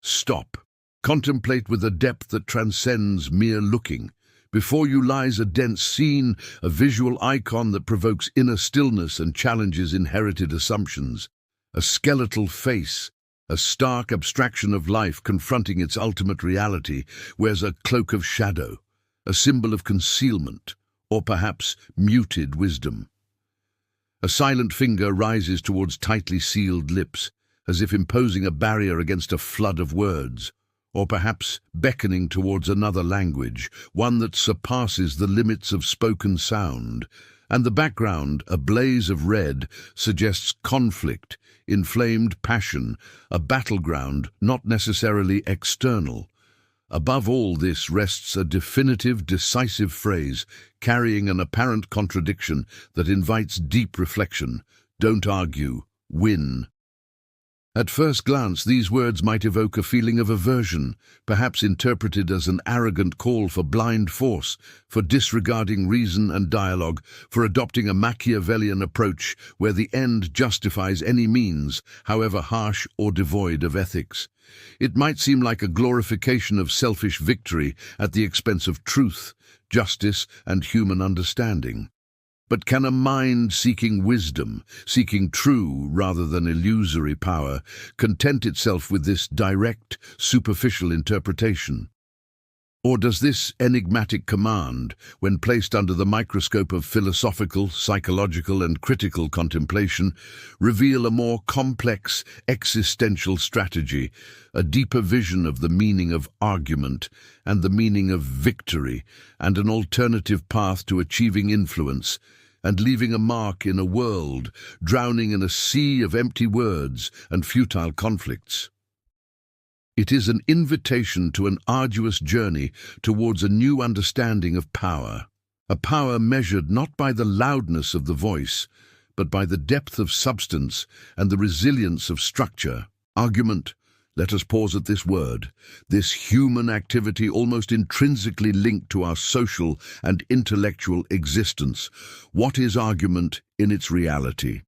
Stop. Contemplate with a depth that transcends mere looking. Before you lies a dense scene, a visual icon that provokes inner stillness and challenges inherited assumptions. A skeletal face, a stark abstraction of life confronting its ultimate reality, wears a cloak of shadow, a symbol of concealment, or perhaps muted wisdom. A silent finger rises towards tightly sealed lips, as if imposing a barrier against a flood of words, or perhaps beckoning towards another language, one that surpasses the limits of spoken sound. And the background, a blaze of red, suggests conflict, inflamed passion, a battleground not necessarily external. Above all this rests a definitive, decisive phrase, carrying an apparent contradiction that invites deep reflection. Don't argue, win. At first glance, these words might evoke a feeling of aversion, perhaps interpreted as an arrogant call for blind force, for disregarding reason and dialogue, for adopting a Machiavellian approach where the end justifies any means, however harsh or devoid of ethics. It might seem like a glorification of selfish victory at the expense of truth, justice, and human understanding. But can a mind seeking wisdom, seeking true rather than illusory power, content itself with this direct, superficial interpretation? Or does this enigmatic command, when placed under the microscope of philosophical, psychological, and critical contemplation, reveal a more complex, existential strategy, a deeper vision of the meaning of argument and the meaning of victory, and an alternative path to achieving influence, and leaving a mark in a world drowning in a sea of empty words and futile conflicts? It is an invitation to an arduous journey towards a new understanding of power, a power measured not by the loudness of the voice, but by the depth of substance and the resilience of structure. Argument, let us pause at this word, this human activity almost intrinsically linked to our social and intellectual existence. What is argument in its reality?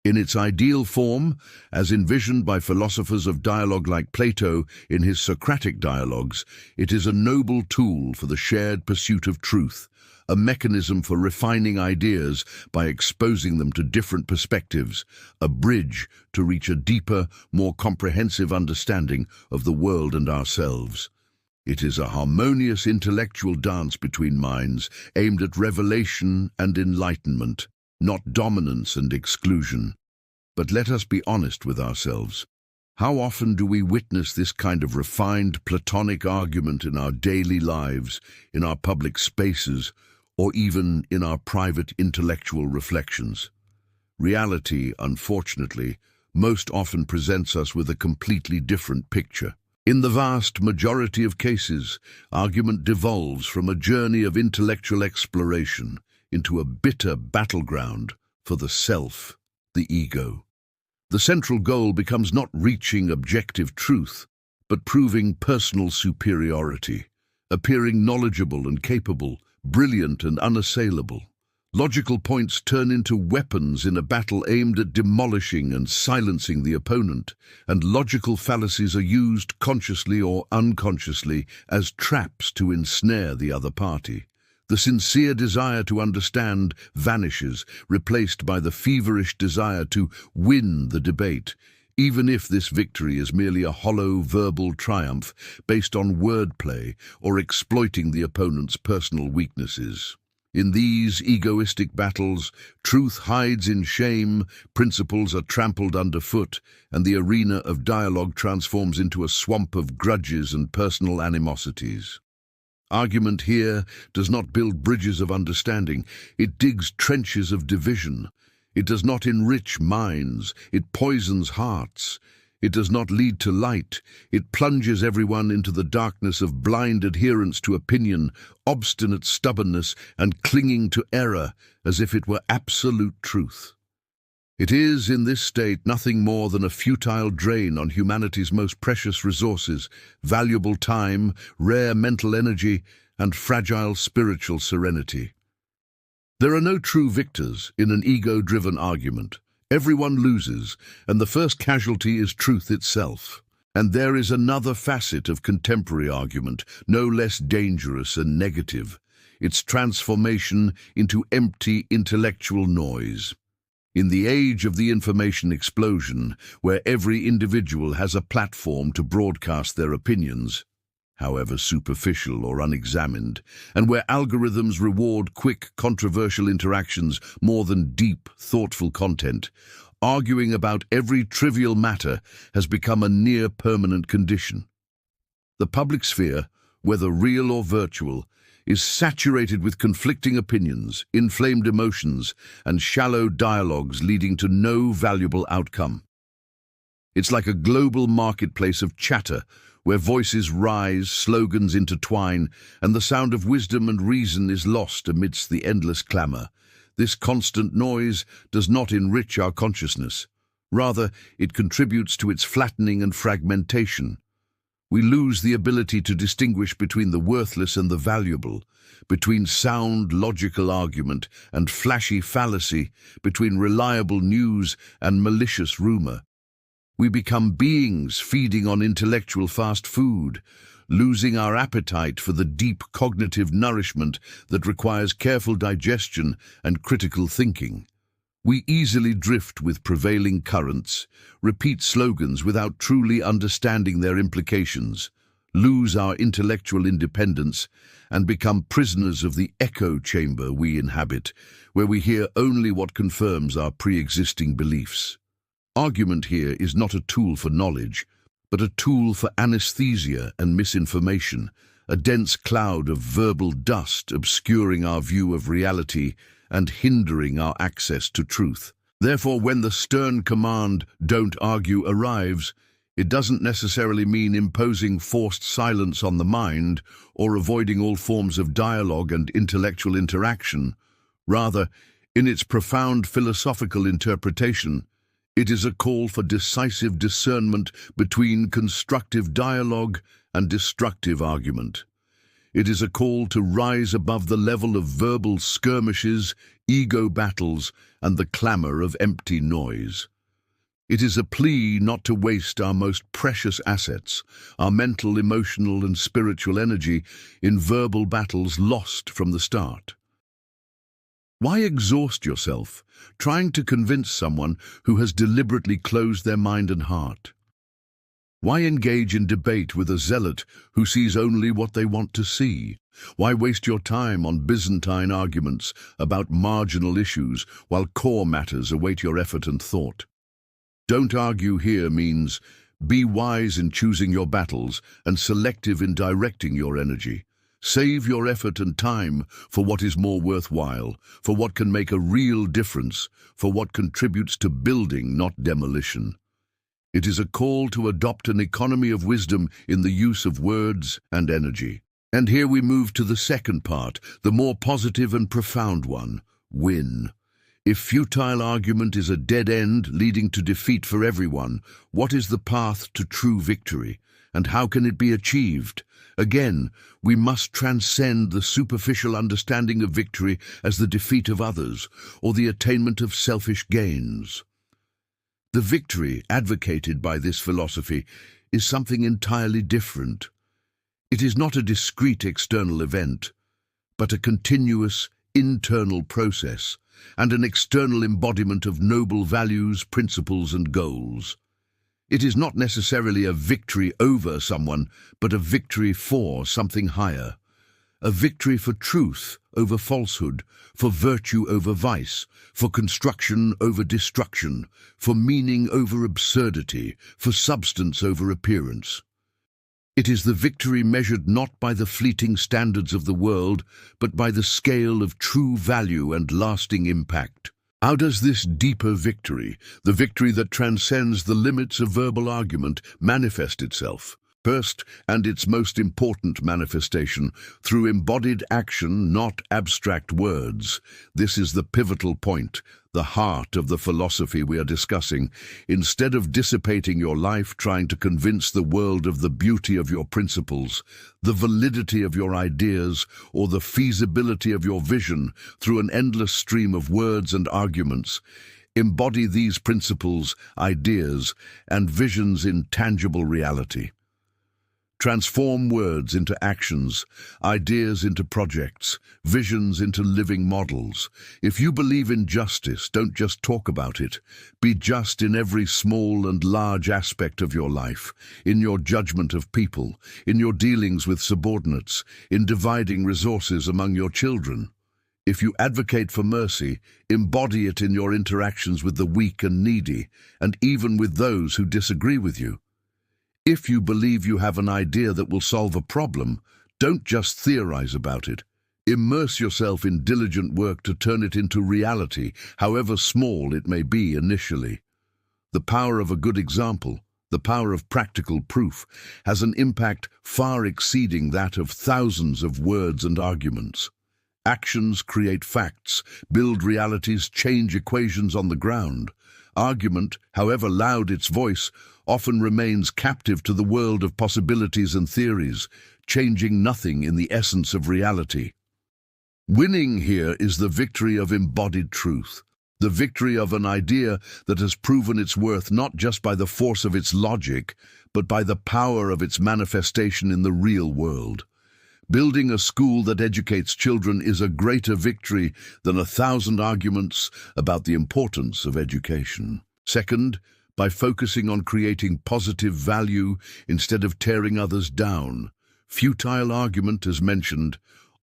In its ideal form, as envisioned by philosophers of dialogue like Plato in his Socratic dialogues, it is a noble tool for the shared pursuit of truth, a mechanism for refining ideas by exposing them to different perspectives, a bridge to reach a deeper, more comprehensive understanding of the world and ourselves. It is a harmonious intellectual dance between minds, aimed at revelation and enlightenment, not dominance and exclusion. But let us be honest with ourselves. How often do we witness this kind of refined Platonic argument in our daily lives, in our public spaces, or even in our private intellectual reflections? Reality, unfortunately, most often presents us with a completely different picture. In the vast majority of cases, argument devolves from a journey of intellectual exploration into a bitter battleground for the self, the ego. The central goal becomes not reaching objective truth, but proving personal superiority, appearing knowledgeable and capable, brilliant and unassailable. Logical points turn into weapons in a battle aimed at demolishing and silencing the opponent, and logical fallacies are used consciously or unconsciously as traps to ensnare the other party. The sincere desire to understand vanishes, replaced by the feverish desire to win the debate, even if this victory is merely a hollow verbal triumph based on wordplay or exploiting the opponent's personal weaknesses. In these egoistic battles, truth hides in shame, principles are trampled underfoot, and the arena of dialogue transforms into a swamp of grudges and personal animosities. Argument here does not build bridges of understanding, it digs trenches of division. It does not enrich minds, it poisons hearts. It does not lead to light, it plunges everyone into the darkness of blind adherence to opinion, obstinate stubbornness, and clinging to error as if it were absolute truth. It is, in this state, nothing more than a futile drain on humanity's most precious resources, valuable time, rare mental energy, and fragile spiritual serenity. There are no true victors in an ego-driven argument. Everyone loses, and the first casualty is truth itself. And there is another facet of contemporary argument, no less dangerous and negative: its transformation into empty intellectual noise. In the age of the information explosion, where every individual has a platform to broadcast their opinions, however superficial or unexamined, and where algorithms reward quick, controversial interactions more than deep, thoughtful content, arguing about every trivial matter has become a near-permanent condition. The public sphere, whether real or virtual, is saturated with conflicting opinions, inflamed emotions, and shallow dialogues leading to no valuable outcome. It's like a global marketplace of chatter, where voices rise, slogans intertwine, and the sound of wisdom and reason is lost amidst the endless clamor. This constant noise does not enrich our consciousness. Rather, it contributes to its flattening and fragmentation. We lose the ability to distinguish between the worthless and the valuable, between sound, logical argument and flashy fallacy, between reliable news and malicious rumor. We become beings feeding on intellectual fast food, losing our appetite for the deep cognitive nourishment that requires careful digestion and critical thinking. We easily drift with prevailing currents, repeat slogans without truly understanding their implications, lose our intellectual independence, and become prisoners of the echo chamber we inhabit, where we hear only what confirms our pre-existing beliefs. Argument here is not a tool for knowledge, but a tool for anesthesia and misinformation, a dense cloud of verbal dust obscuring our view of reality and hindering our access to truth. Therefore, when the stern command, "Don't argue," arrives, it doesn't necessarily mean imposing forced silence on the mind or avoiding all forms of dialogue and intellectual interaction. Rather, in its profound philosophical interpretation, it is a call for decisive discernment between constructive dialogue and destructive argument. It is a call to rise above the level of verbal skirmishes, ego battles, and the clamor of empty noise. It is a plea not to waste our most precious assets, our mental, emotional, and spiritual energy, in verbal battles lost from the start. Why exhaust yourself trying to convince someone who has deliberately closed their mind and heart? Why engage in debate with a zealot who sees only what they want to see? Why waste your time on Byzantine arguments about marginal issues while core matters await your effort and thought? Don't argue here means be wise in choosing your battles and selective in directing your energy. Save your effort and time for what is more worthwhile, for what can make a real difference, for what contributes to building, not demolition. It is a call to adopt an economy of wisdom in the use of words and energy. And here we move to the second part, the more positive and profound one: win. If futile argument is a dead end leading to defeat for everyone, what is the path to true victory, and how can it be achieved? Again, we must transcend the superficial understanding of victory as the defeat of others or the attainment of selfish gains. The victory advocated by this philosophy is something entirely different. It is not a discrete external event, but a continuous internal process and an external embodiment of noble values, principles, and goals. It is not necessarily a victory over someone, but a victory for something higher. A victory for truth over falsehood, for virtue over vice, for construction over destruction, for meaning over absurdity, for substance over appearance. It is the victory measured not by the fleeting standards of the world, but by the scale of true value and lasting impact. How does this deeper victory, the victory that transcends the limits of verbal argument, manifest itself? First, and its most important manifestation, through embodied action, not abstract words. This is the pivotal point, the heart of the philosophy we are discussing. Instead of dissipating your life trying to convince the world of the beauty of your principles, the validity of your ideas, or the feasibility of your vision through an endless stream of words and arguments, Embody these principles, ideas, and visions in tangible reality. Transform words into actions, ideas into projects, visions into living models. If you believe in justice, don't just talk about it. Be just in every small and large aspect of your life, in your judgment of people, in your dealings with subordinates, in dividing resources among your children. If you advocate for mercy, embody it in your interactions with the weak and needy, and even with those who disagree with you. If you believe you have an idea that will solve a problem, don't just theorize about it. Immerse yourself in diligent work to turn it into reality, however small it may be initially. The power of a good example, the power of practical proof, has an impact far exceeding that of thousands of words and arguments. Actions create facts, build realities, change equations on the ground. Argument, however loud its voice, often remains captive to the world of possibilities and theories, changing nothing in the essence of reality. Winning here is the victory of embodied truth, the victory of an idea that has proven its worth not just by the force of its logic, but by the power of its manifestation in the real world. Building a school that educates children is a greater victory than 1,000 arguments about the importance of education. Second, by focusing on creating positive value instead of tearing others down. Futile argument, as mentioned,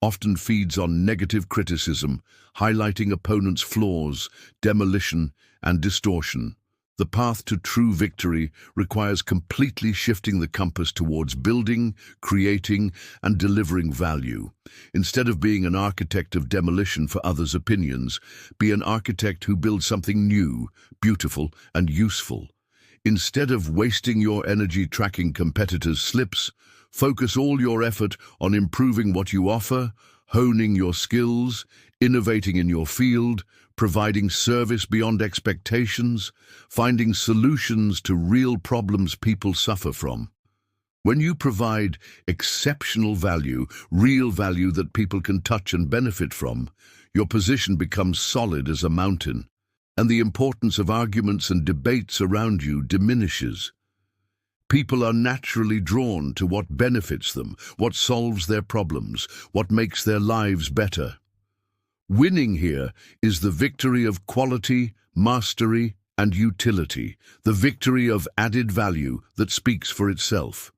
often feeds on negative criticism, highlighting opponents' flaws, demolition, and distortion. The path to true victory requires completely shifting the compass towards building, creating, and delivering value. Instead of being an architect of demolition for others' opinions, be an architect who builds something new, beautiful, and useful. Instead of wasting your energy tracking competitors' slips, focus all your effort on improving what you offer, honing your skills, innovating in your field, providing service beyond expectations, finding solutions to real problems people suffer from. When you provide exceptional value, real value that people can touch and benefit from, your position becomes solid as a mountain, and the importance of arguments and debates around you diminishes. People are naturally drawn to what benefits them, what solves their problems, what makes their lives better. Winning here is the victory of quality, mastery, and utility, the victory of added value that speaks for itself.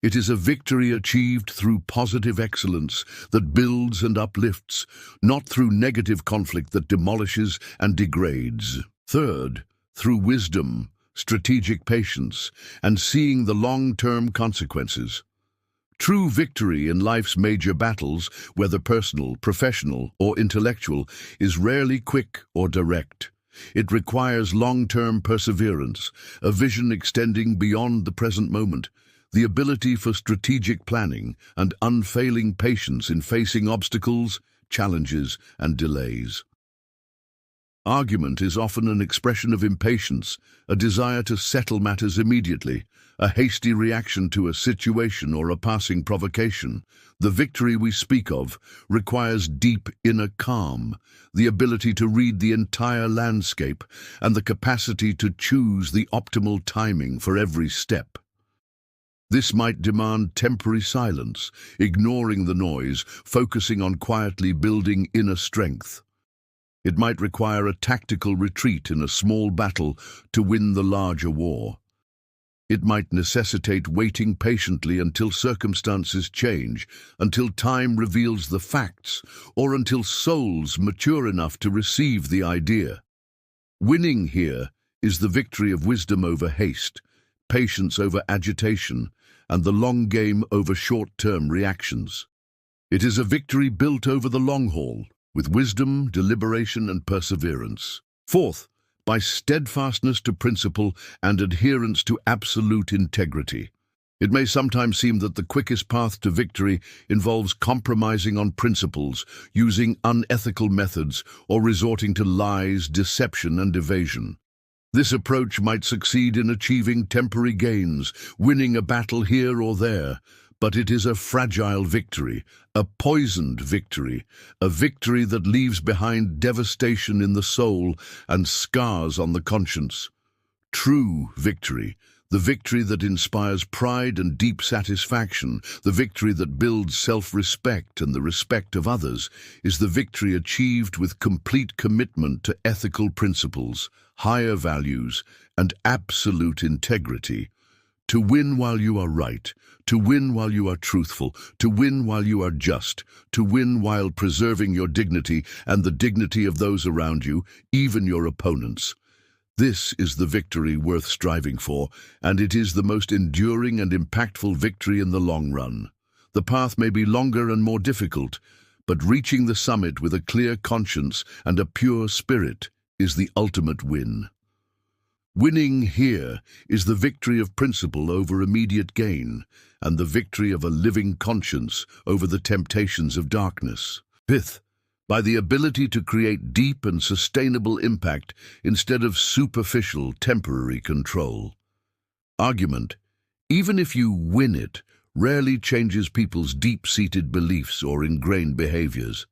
It is a victory achieved through positive excellence that builds and uplifts, not through negative conflict that demolishes and degrades. Third, through wisdom, strategic patience, and seeing the long-term consequences. True victory in life's major battles, whether personal, professional, or intellectual, is rarely quick or direct. It requires long-term perseverance, a vision extending beyond the present moment, the ability for strategic planning, and unfailing patience in facing obstacles, challenges, and delays. Argument is often an expression of impatience, a desire to settle matters immediately, a hasty reaction to a situation or a passing provocation. The victory we speak of requires deep inner calm, the ability to read the entire landscape, and the capacity to choose the optimal timing for every step. This might demand temporary silence, ignoring the noise, focusing on quietly building inner strength. It might require a tactical retreat in a small battle to win the larger war. It might necessitate waiting patiently until circumstances change, until time reveals the facts, or until souls mature enough to receive the idea. Winning here is the victory of wisdom over haste, patience over agitation, and the long game over short-term reactions. It is a victory built over the long haul, with wisdom, deliberation, and perseverance. Fourth, by steadfastness to principle and adherence to absolute integrity. It may sometimes seem that the quickest path to victory involves compromising on principles, using unethical methods, or resorting to lies, deception, and evasion. This approach might succeed in achieving temporary gains, winning a battle here or there, But it is a fragile victory, a poisoned victory, a victory that leaves behind devastation in the soul and scars on the conscience. True victory, the victory that inspires pride and deep satisfaction, the victory that builds self-respect and the respect of others, is the victory achieved with complete commitment to ethical principles, higher values, and absolute integrity. To win while you are right, to win while you are truthful, to win while you are just, to win while preserving your dignity and the dignity of those around you, even your opponents. This is the victory worth striving for, and it is the most enduring and impactful victory in the long run. The path may be longer and more difficult, but reaching the summit with a clear conscience and a pure spirit is the ultimate win. Winning here is the victory of principle over immediate gain, and the victory of a living conscience over the temptations of darkness. Fifth, by the ability to create deep and sustainable impact instead of superficial, temporary control. Argument, even if you win it, rarely changes people's deep-seated beliefs or ingrained behaviors.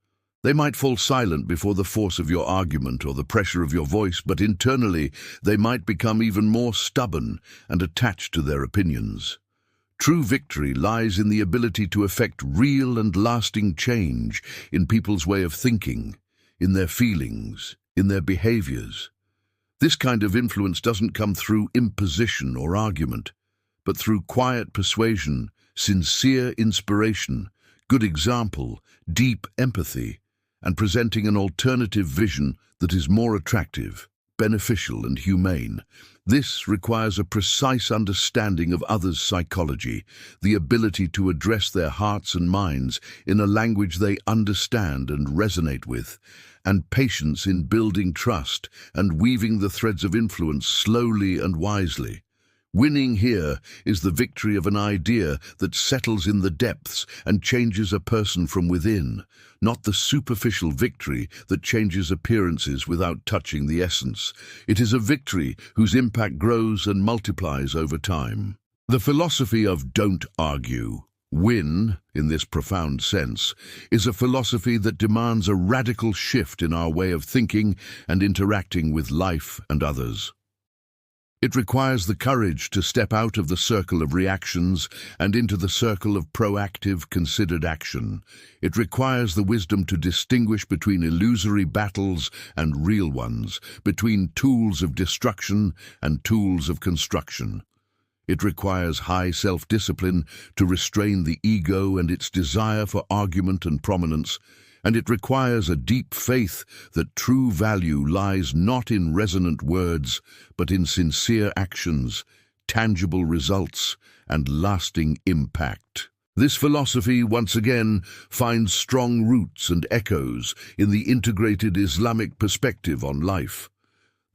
They might fall silent before the force of your argument or the pressure of your voice, but internally they might become even more stubborn and attached to their opinions. True victory lies in the ability to effect real and lasting change in people's way of thinking, in their feelings, in their behaviors. This kind of influence doesn't come through imposition or argument, but through quiet persuasion, sincere inspiration, good example, deep empathy, and presenting an alternative vision that is more attractive, beneficial, and humane. This requires a precise understanding of others' psychology, the ability to address their hearts and minds in a language they understand and resonate with, and patience in building trust and weaving the threads of influence slowly and wisely. Winning here is the victory of an idea that settles in the depths and changes a person from within, not the superficial victory that changes appearances without touching the essence. It is a victory whose impact grows and multiplies over time. The philosophy of don't argue, win, in this profound sense, is a philosophy that demands a radical shift in our way of thinking and interacting with life and others. It requires the courage to step out of the circle of reactions and into the circle of proactive, considered action. It requires the wisdom to distinguish between illusory battles and real ones, between tools of destruction and tools of construction. It requires high self-discipline to restrain the ego and its desire for argument and prominence, and it requires a deep faith that true value lies not in resonant words, but in sincere actions, tangible results, and lasting impact. This philosophy, once again, finds strong roots and echoes in the integrated Islamic perspective on life.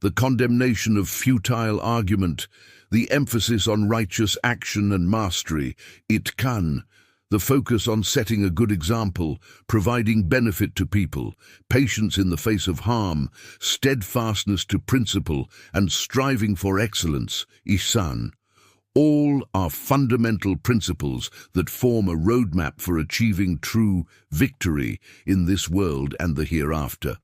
The condemnation of futile argument, the emphasis on righteous action and mastery, itqan, the focus on setting a good example, providing benefit to people, patience in the face of harm, steadfastness to principle, and striving for excellence, ihsan, all are fundamental principles that form a roadmap for achieving true victory in this world and the hereafter.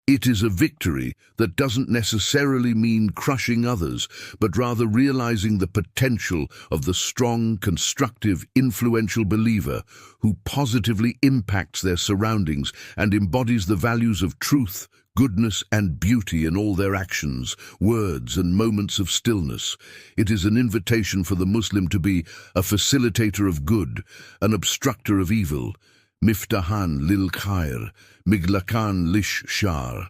It is a victory that doesn't necessarily mean crushing others, but rather realizing the potential of the strong, constructive, influential believer who positively impacts their surroundings and embodies the values of truth, goodness, and beauty in all their actions, words, and moments of stillness. It is an invitation for the Muslim to be a facilitator of good, an obstructor of evil, miftahan lil khair, miglakan lish shar,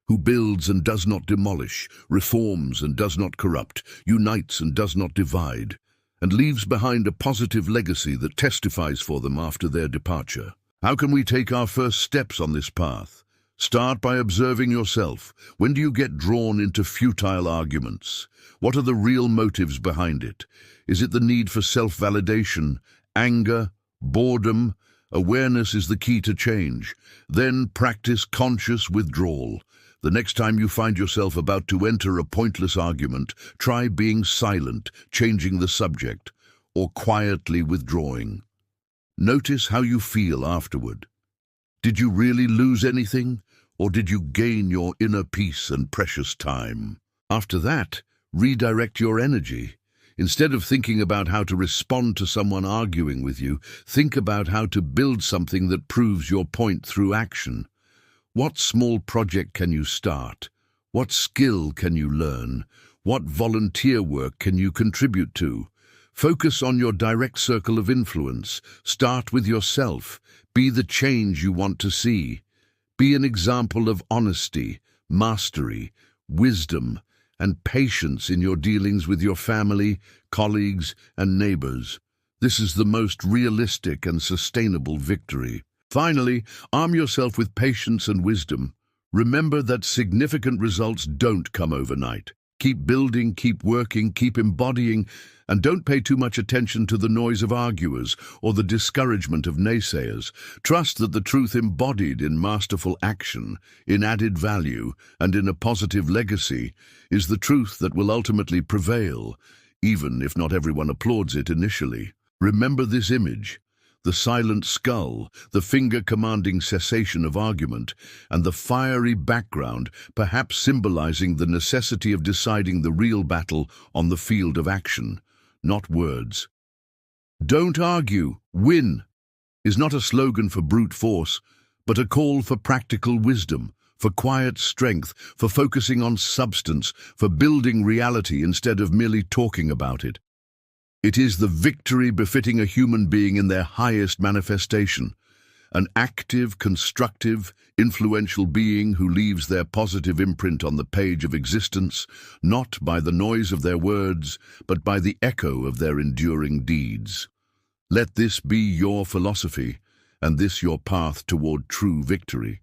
who builds and does not demolish, reforms and does not corrupt, unites and does not divide, and leaves behind a positive legacy that testifies for them after their departure. How can we take our first steps on this path? Start by observing yourself. When do you get drawn into futile arguments? What are the real motives behind it? Is it the need for self-validation, anger, boredom? Awareness is the key to change. Then practice conscious withdrawal. The next time you find yourself about to enter a pointless argument, try being silent, changing the subject, or quietly withdrawing. Notice how you feel afterward. Did you really lose anything, or did you gain your inner peace and precious time? After that, redirect your energy. Instead of thinking about how to respond to someone arguing with you, think about how to build something that proves your point through action. What small project can you start? What skill can you learn? What volunteer work can you contribute to? Focus on your direct circle of influence. Start with yourself. Be the change you want to see. Be an example of honesty, mastery, wisdom, and patience in your dealings with your family, colleagues, and neighbors. This is the most realistic and sustainable victory. Finally, arm yourself with patience and wisdom. Remember that significant results don't come overnight. Keep building, keep working, keep embodying, and don't pay too much attention to the noise of arguers or the discouragement of naysayers. Trust that the truth embodied in masterful action, in added value, and in a positive legacy is the truth that will ultimately prevail, even if not everyone applauds it initially. Remember this image: the silent skull, the finger commanding cessation of argument, and the fiery background, perhaps symbolizing the necessity of deciding the real battle on the field of action, not words. "Don't argue, win," is not a slogan for brute force, but a call for practical wisdom, for quiet strength, for focusing on substance, for building reality instead of merely talking about it. It is the victory befitting a human being in their highest manifestation, an active, constructive, influential being who leaves their positive imprint on the page of existence, not by the noise of their words, but by the echo of their enduring deeds. Let this be your philosophy, and this your path toward true victory.